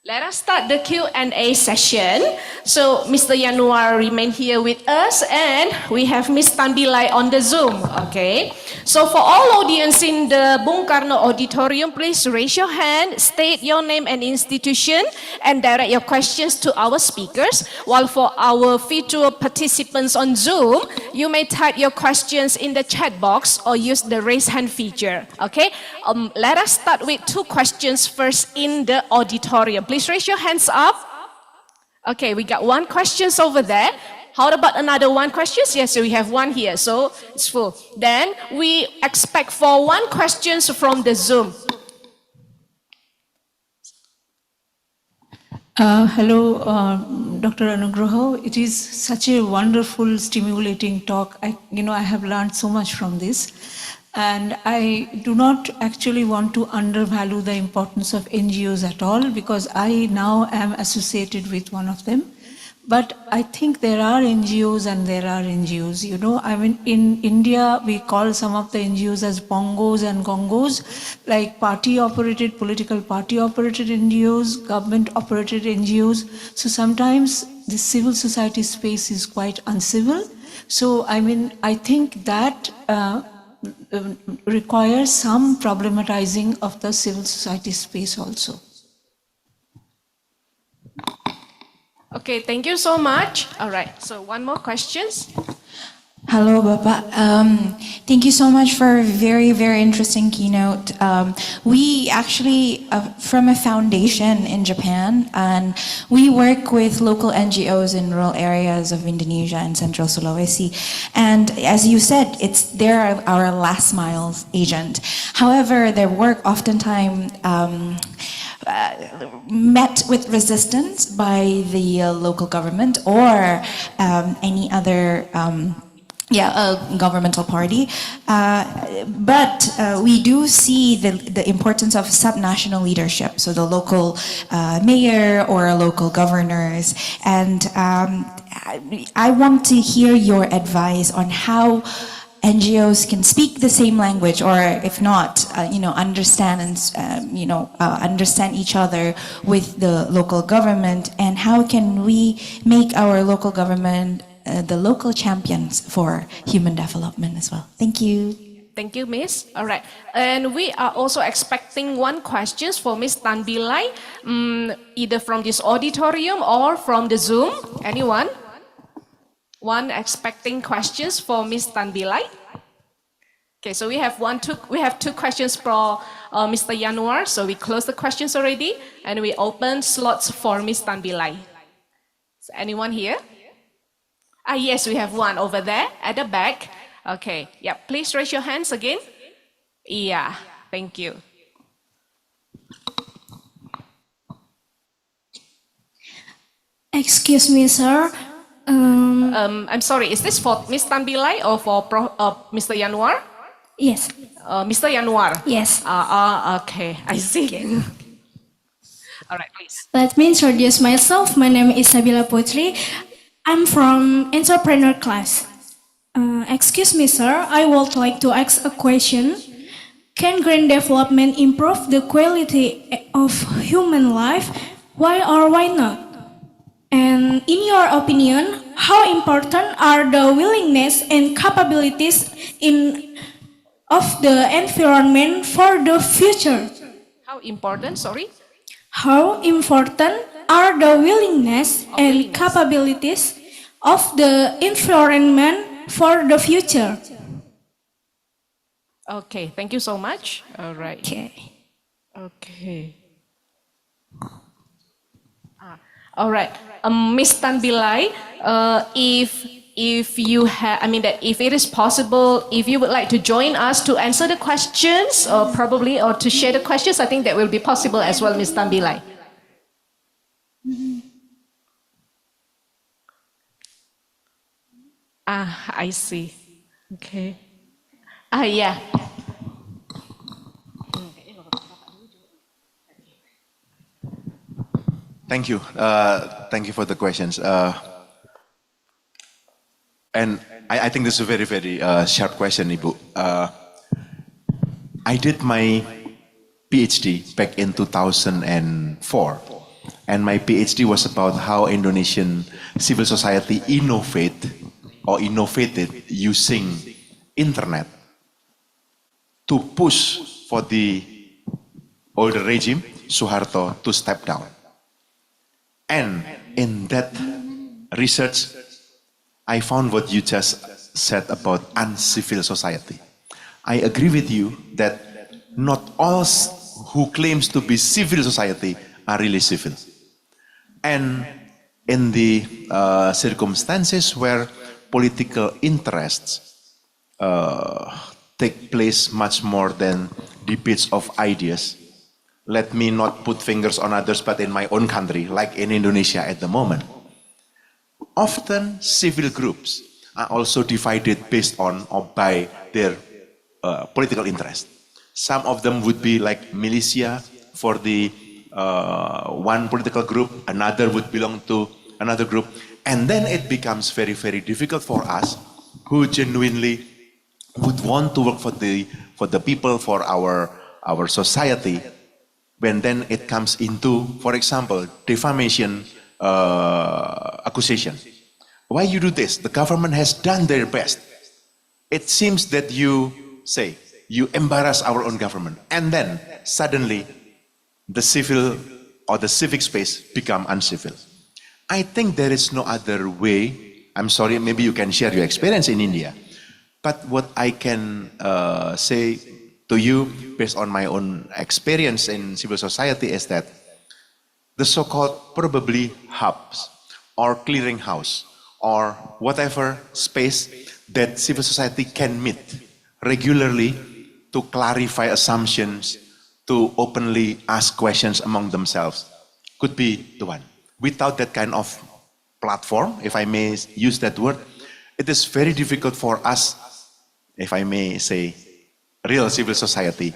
let us start the Q&A session. So Mr. Yanuar remain here with us, and we have Ms. Tambilai on the Zoom. Okay. So for all audience in the Bung Karno Auditorium, please raise your hand, state your name and institution, and direct your questions to our speakers. While for our virtual participants on Zoom, you may type your questions in the chat box or use the raise hand feature. Okay. Let us start with 2 questions first in the auditorium. Please raise your hands up. Okay, we got 1 question over there. How about another 1 question? Yes, so we have 1 here, so it's full. Then we expect for 1 question from the Zoom. Hello, Dr. Anugraha. It is such a wonderful, stimulating talk. I have learned so much from this. And I do not actually want to undervalue the importance of NGOs at all, because I now am associated with one of them. But I think there are NGOs and there are NGOs. I mean, in India, we call some of the NGOs as bongos and gongos, like party-operated, political party-operated NGOs, government-operated NGOs. So sometimes the civil society space is quite uncivil. So, I mean, I think that requires some problematizing of the civil society space also. Okay, thank you so much. All right, so 1 more questions. Hello, Bapak. Thank you so much for a very, very interesting keynote. We actually, from a foundation in Japan, and we work with local NGOs in rural areas of Indonesia and Central Sulawesi. And as you said, they're our last mile agent. However, their work oftentimes met with resistance by the local government or any other governmental party. But we do see the importance of subnational leadership, so the local mayor or local governors. And I want to hear your advice on how NGOs can speak the same language, or if not, understand and understand each other with the local government, and how can we make our local government the local champions for human development as well. Thank you. Thank you, Miss. All right. And we are also expecting 1 question for Miss Tan Bilai, either from this auditorium or from the Zoom. Anyone? 1 expecting questions for Miss Tan Bilai. Okay, so we have 2 questions for Mr. Yanuar. So we close the questions already, and we open slots for Miss Tan Bilai. Is anyone here? Yes, we have 1 over there at the back. Okay, yeah, please raise your hands again. Yeah, thank you. Excuse me, sir. I'm sorry, is this for Miss Tan Bilai or for Mr. Yanuar? Yes. Mr. Yanuar? Yes. Okay, I see. All right, please. Let me introduce myself. My name is Sabila Putri. I'm from entrepreneur class. Excuse me, sir. I would like to ask a question. Can green development improve the quality of human life? Why or why not? And in your opinion, how important are the willingness and capabilities of the environment for the future? How important, sorry? How important are the willingness and capabilities of the environment for the future. Okay, thank you so much. All right. Okay. Okay. All right. Miss Tan Bilai, if you have, I mean that if it is possible, if you would like to join us to answer the questions, or probably, or to share the questions, I think that will be possible as well, Miss Tan Bilai. I see. Okay. Yeah. Thank you. Thank you for the questions. And I think this is a very, very sharp question, Ibu. I did my PhD back in 2004. And my PhD was about how Indonesian civil society innovated using internet to push for the older regime, Suharto, to step down. And in that research, I found what you just said about uncivil society. I agree with you that not all who claims to be civil society are really civil. And in the circumstances where political interests take place much more than debates of ideas, let me not put fingers on others, but in my own country, like in Indonesia at the moment, often civil groups are also divided based on or by their political interest. Some of them would be like militia for the one political group, another would belong to another group, and then it becomes very, very difficult for us who genuinely would want to work for the people, for our society, when then it comes into, for example, defamation accusation. Why you do this? The government has done their best. It seems that you say, you embarrass our own government, and then suddenly the civil or the civic space become uncivil. I think there is no other way. I'm sorry, maybe you can share your experience in India. But what I can say to you, based on my own experience in civil society, is that the so-called probably hubs or clearinghouse or whatever space that civil society can meet regularly to clarify assumptions, to openly ask questions among themselves, could be the one. Without that kind of platform, if I may use that word, it is very difficult for us, if I may say, real civil society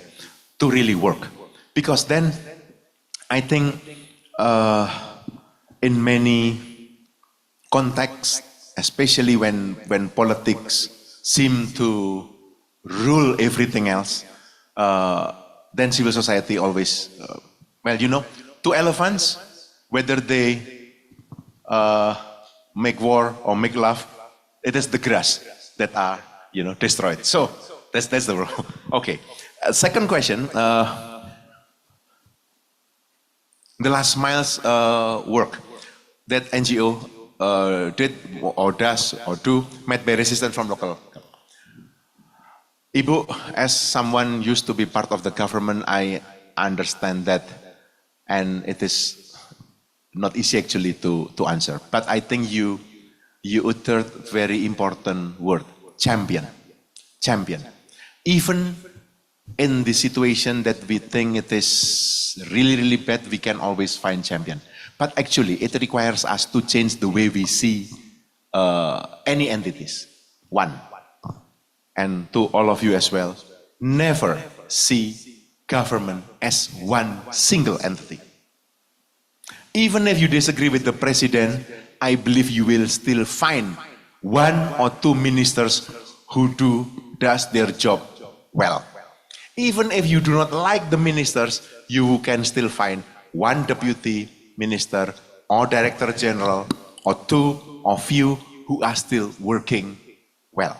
to really work. Because then, I think in many contexts, especially when politics seem to rule everything else, then civil society always, well, you know, two elephants, whether they make war or make love, it is the grass that are, you know, destroyed. So that's the rule. Okay. Second question. The last miles work that NGO did or does or do met by resistance from local. Ibu, as someone used to be part of the government, I understand that, and it is not easy actually to answer. But I think you uttered very important word, champion. Champion. Even in the situation that we think it is really, really bad, we can always find champion. But actually, it requires us to change the way we see any entities. One. And to all of you as well, never see government as one single entity. Even if you disagree with the president, I believe you will still find one or two ministers who does their job well. Even if you do not like the ministers, you can still find one deputy minister or director general or two or few who are still working well.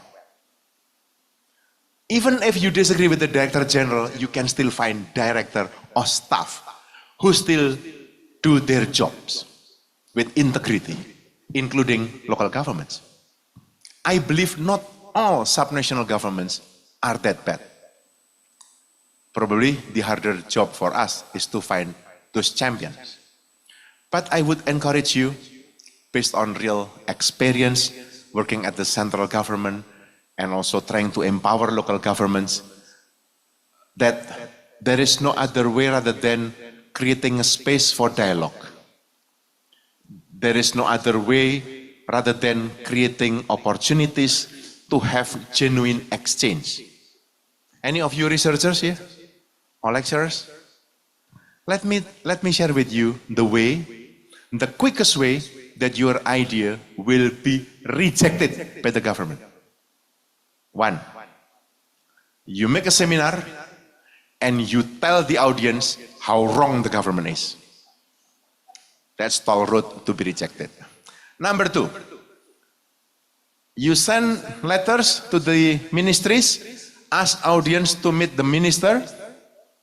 Even if you disagree with the director general, you can still find director or staff who still do their jobs with integrity, including local governments. I believe not all subnational governments are that bad. Probably the harder job for us is to find those champions. But I would encourage you, based on real experience, working at the central government and also trying to empower local governments, that there is no other way rather than creating a space for dialogue. There is no other way rather than creating opportunities to have genuine exchange. Any of you researchers here or lecturers? Let me share with you the quickest way that your idea will be rejected by the government. One, you make a seminar and you tell the audience how wrong the government is. That's toll road to be rejected. Number two, you send letters to the ministries, ask audience to meet the minister.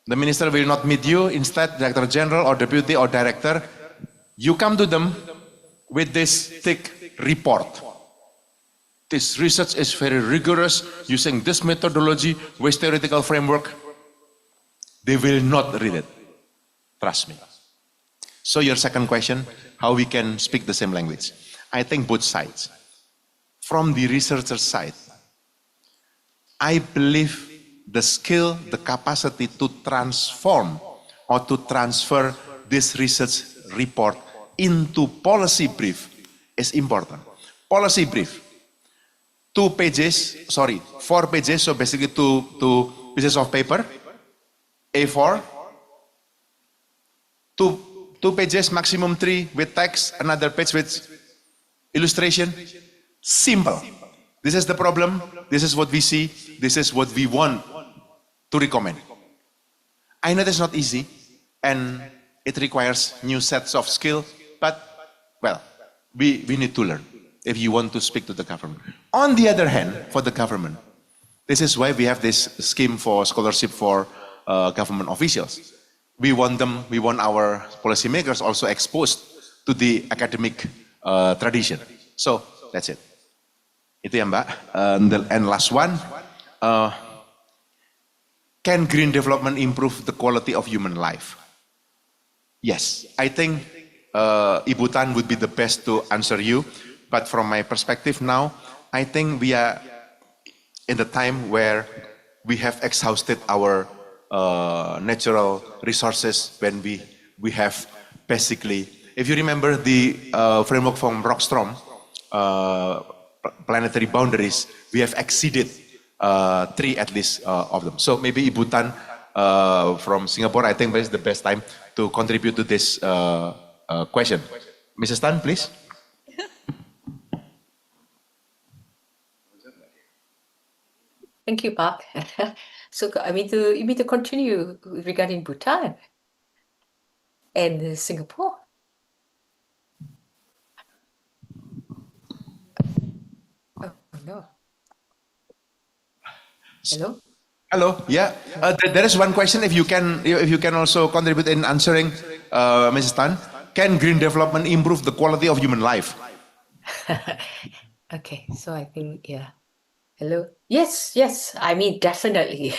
The minister will not meet you, instead Director General or Deputy or Director. You come to them with this thick report. This research is very rigorous, using this methodology, with theoretical framework. They will not read it. Trust me. So your second question, how we can speak the same language? I think both sides. From the researcher side, I believe the skill, the capacity to transform or to transfer this research report into policy brief is important. Policy brief, 4 pages, so basically two pieces of paper, A4, two pages, maximum 3 with text, another page with illustration. Simple. This is the problem, this is what we see, this is what we want to recommend. I know that's not easy and it requires new sets of skill, but well, we need to learn if you want to speak to the government. On the other hand, for the government, this is why we have this scheme for scholarship for government officials. We want our policymakers also exposed to the academic tradition. So that's it. Itu ya Mbak. And last one, can green development improve the quality of human life? Yes, I think Ibu Tan would be the best to answer you. But from my perspective now, I think we are in the time where we have exhausted our natural resources, when we have basically, if you remember the framework from Rockstrom, planetary boundaries, we have exceeded 3 at least of them. So maybe Ibu Tan from Singapore, I think is the best time to contribute to this question. Mrs. Tan, please. Thank you, Park. So you mean to continue regarding Bhutan and Singapore? Oh no. Hello? Hello, yeah. There is one question, if you can also contribute in answering, Mrs. Tan. Can green development improve the quality of human life? Okay, so I think, yeah. Hello? Yes, I mean, definitely.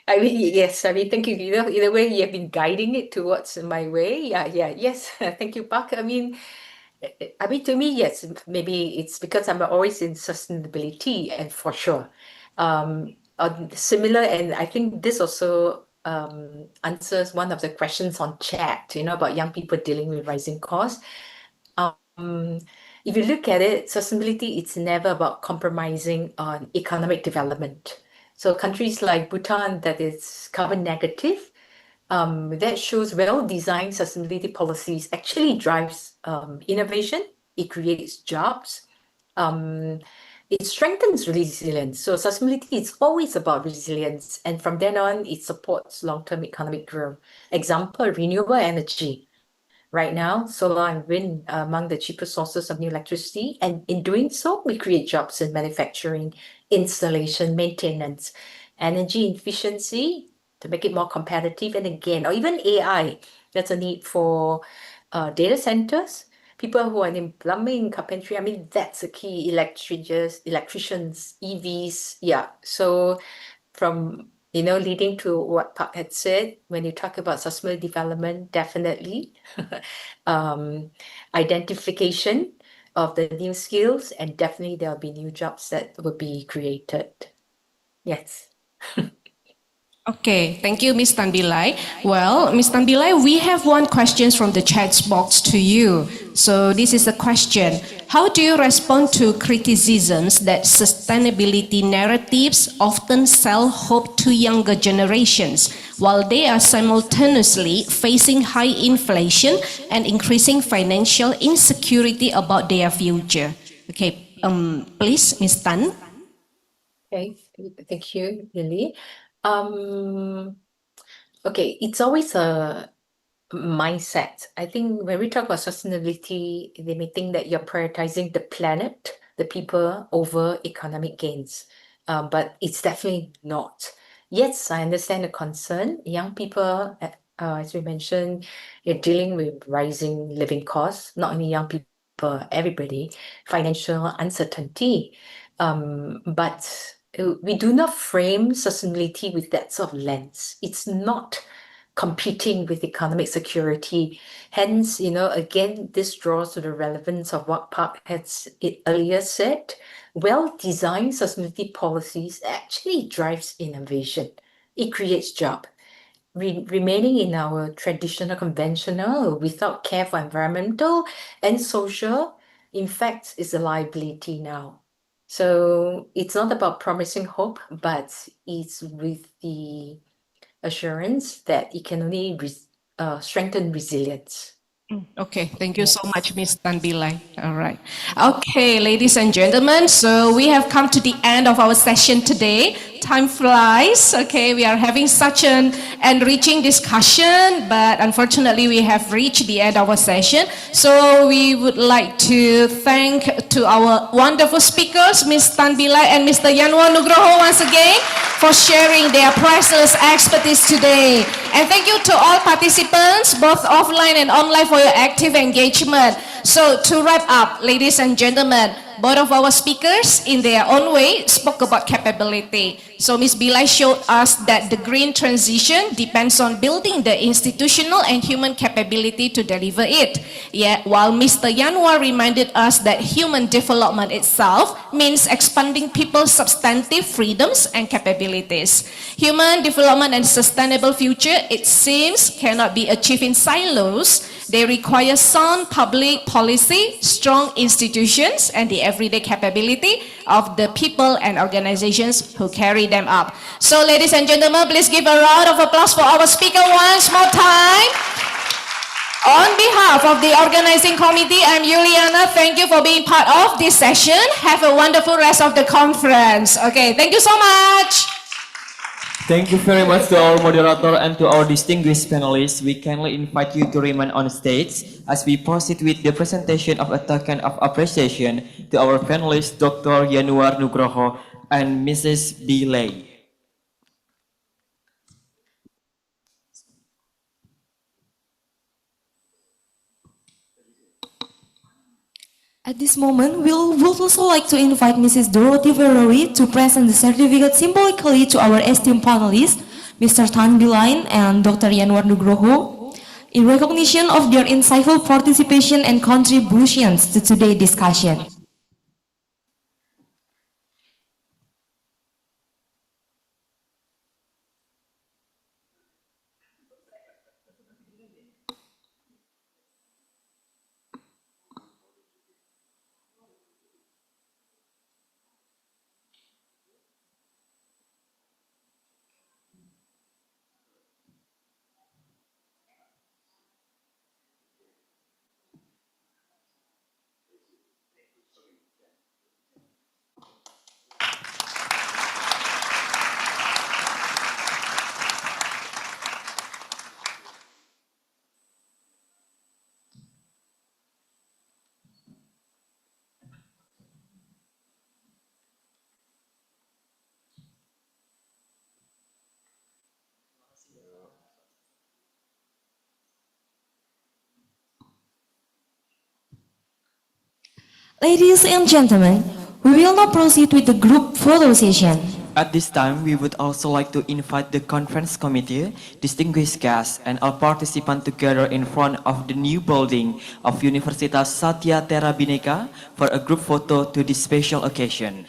I mean, yes, I mean, thank you. Either way, you have been guiding it towards my way. Yeah, yes. Thank you, Park. I mean, to me, yes, maybe it's because I'm always in sustainability, and for sure. Similar, and I think this also answers one of the questions on chat, about young people dealing with rising costs. If you look at it, sustainability, it's never about compromising on economic development. So countries like Bhutan that is carbon negative, that shows well-designed sustainability policies actually drives innovation, it creates jobs, it strengthens resilience. So sustainability is always about resilience, and from then on, it supports long-term economic growth. Example, renewable energy. Right now, solar and wind are among the cheapest sources of new electricity, and in doing so, we create jobs in manufacturing, installation, maintenance, energy efficiency to make it more competitive, and again, or even AI. That's a need for data centers. people who are in plumbing, carpentry, I mean, that's a key, electricians, EVs, yeah. So from, leading to what Park had said, when you talk about sustainable development, definitely identification of the new skills, and definitely there'll be new jobs that will be created. Yes. Okay, thank you, Ms. Tanbilai. Well, Ms. Tanbilai, we have one question from the chat box to you. So this is the question. How do you respond to criticisms that sustainability narratives often sell hope to younger generations while they are simultaneously facing high inflation and increasing financial insecurity about their future? Okay, please, Ms. Tan. Okay, thank you, Lily. Okay, it's always a mindset. I think when we talk about sustainability, they may think that you're prioritizing the planet, the people over economic gains. But it's definitely not. Yes, I understand the concern. Young people, as we mentioned, you're dealing with rising living costs, not only young people, everybody, financial uncertainty. But we do not frame sustainability with that sort of lens. It's not competing with economic security. Hence, again, this draws to the relevance of what Park has earlier said. Well-designed sustainability policies actually drives innovation. It creates job. Remaining in our traditional, conventional, without care for environmental and social, in fact, is a liability now. So it's not about promising hope, but it's with the assurance that it can only strengthen resilience. Okay, thank you so Yes. much, Ms. Tanbilai. All right. Okay, ladies and gentlemen, so we have come to the end of our session today. Time flies. Okay, we are having such an enriching discussion, but unfortunately we have reached the end of our session. So we would like to thank to our wonderful speakers, Ms. Tanbilai and Mr. Yanwar Nugroho once again for sharing their priceless expertise today. And thank you to all participants, both offline and online, for your active engagement. So to wrap up, ladies and gentlemen, both of our speakers, in their own way, spoke about capability. So Ms. Bilai showed us that the green transition depends on building the institutional and human capability to deliver it. Yet, while Mr. Yanwar reminded us that human development itself means expanding people's substantive freedoms and capabilities. Human development and sustainable future, it seems, cannot be achieved in silos. They require sound public policy, strong institutions, and the everyday capability of the people and organizations who carry them up. So, ladies and gentlemen, please give a round of applause for our speaker once more time. On behalf of the organizing committee, I'm Juliana. Thank you for being part of this session. Have a wonderful rest of the conference. Okay, thank you so much. Thank you very much to our moderator and to our distinguished panelists. We kindly invite you to remain on stage as we proceed with the presentation of a token of appreciation to our panelists, Dr. Yanuar Nugroho and Mrs. Bilay. At this moment, we would also like to invite Mrs. Dorothy Verori to present the certificate symbolically to our esteemed panelists, Mr. Tan Bilain and Dr. Yanwar Nugroho, in recognition of their insightful participation and contributions to today's discussion. Ladies and gentlemen, we will now proceed with the group photo session. At this time, we would also like to invite the conference committee, distinguished guests, and all participants together in front of the new building of Universitas Satya Tera Bhinneka for a group photo to this special occasion.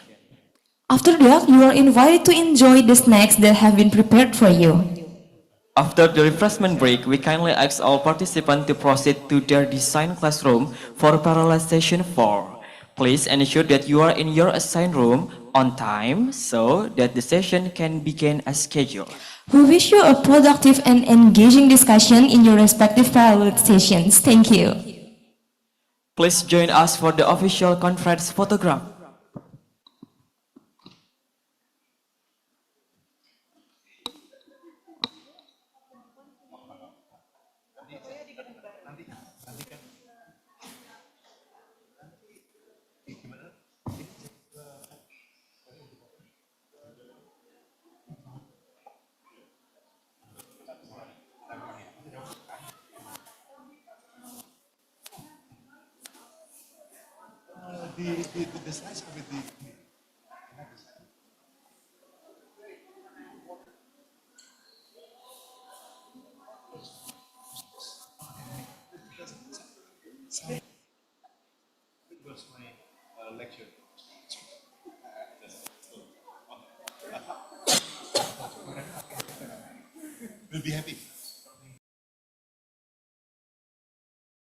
After that, you are invited to enjoy the snacks that have been prepared for you. After the refreshment break, we kindly ask all participants to proceed to their design classroom for parallel session 4. Please ensure that you are in your assigned room on time so that the session can begin as scheduled. We wish you a productive and engaging discussion in your respective parallel sessions. Thank you. Please join us for the official conference photograph. We'll be happy.